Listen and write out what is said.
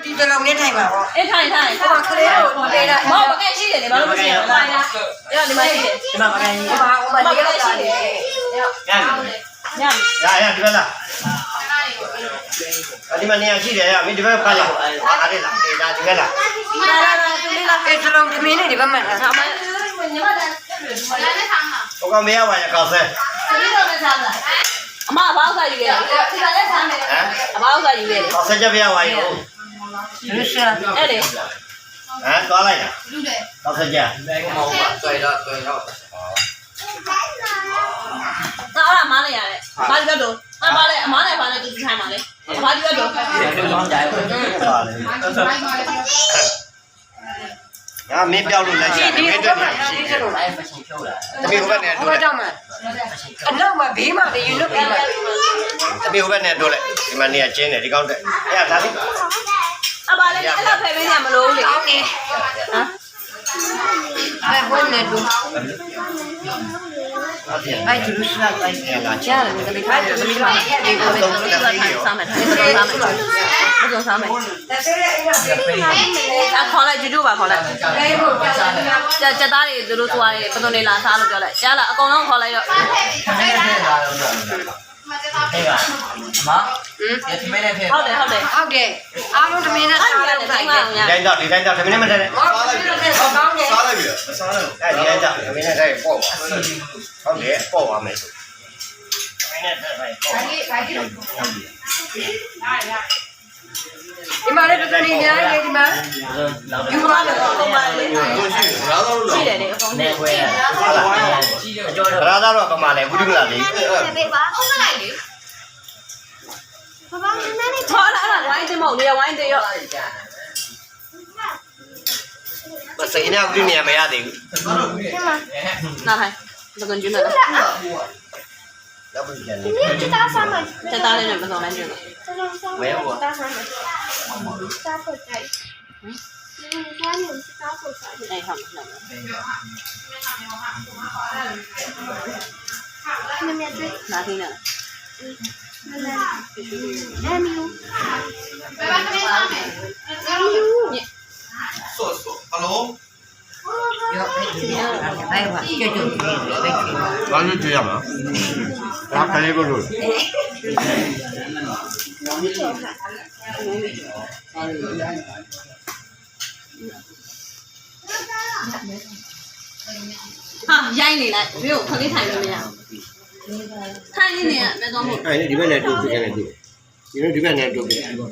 ဒီတလုံးနဲ့ထိုင်ပါပေါ့အေးထိုင်ထိုင်ဟိုကလေးကိုပေးတာမောပကဲရှိတယ်လေဘာလို့မရှိရလဲလာရအဲ့ဒီမှာရှိတယ်ဒီမှာမကန်ကြီးဟိုမှာလေးရောက်တာလေရဒီဘက်လားဒီမှာနေရာရှိတယ်ရမင်းဒီဘက်ဖတ်လာအားရလားအေးဒါဒီဘက်လားလာတူလေးလာအဲ့တလုံးသမင်းနဲ့ဒီဘက်မှာလားအမညီမတဲ့ဟိုကမရပါရကောက်ဆဲအမအဘောက်ကယူရတယ်ဒီကလည်းဆမ်းမယ်အဘောက်ကယူရတယ်ကောက်ဆဲကြပြရပါရော လူရှာအဲ့လေဟမ်သွားလိုက်တာကောက်ဆဲကြ那俺妈那样嘞，妈这个多，俺妈嘞，妈那房子就是看嘛嘞，妈这个多。啊，没标准来讲，没对的。这边后边呢多嘞。那么别嘛的，有那别嘛。这边后边呢多嘞，你们你也真的，你讲的，哎呀，哪里？阿爸嘞，那个陪陪你们楼里。啊？哎，我那多。哎，就是那个，家人那个，他就是那个，上面，不中上面。啊，考来就吧，考来。这打的都做的，不懂的拉啥都叫来，家了，刚刚考来了。好的，好的。好的，阿龙这边的啥都在的。连着，连着，这边没得嘞。杀了别，杀了。哎，连着，这边在爆完，好的，爆完没？你妈那个你娘的吗？有嘛的，有嘛的。去的那个房间。拉到了干嘛嘞？不定了的。好了，晚一点嘛，你要晚一点要。我谁呢？不定你没呀的。拿来，这个军的。要不是你也去打伞嘛？再打点人不中来军的。没有我。打伞嘛？打火柴。他们是打火柴。哎，好了，那面对。拿听的。哎，没有。Hello。哎，我这就那就这样嘛。他开一个路。好，压你来，没有，可以谈怎么样？谈一年，别装不。哎，你这边来多，这边来多，你说这边来多。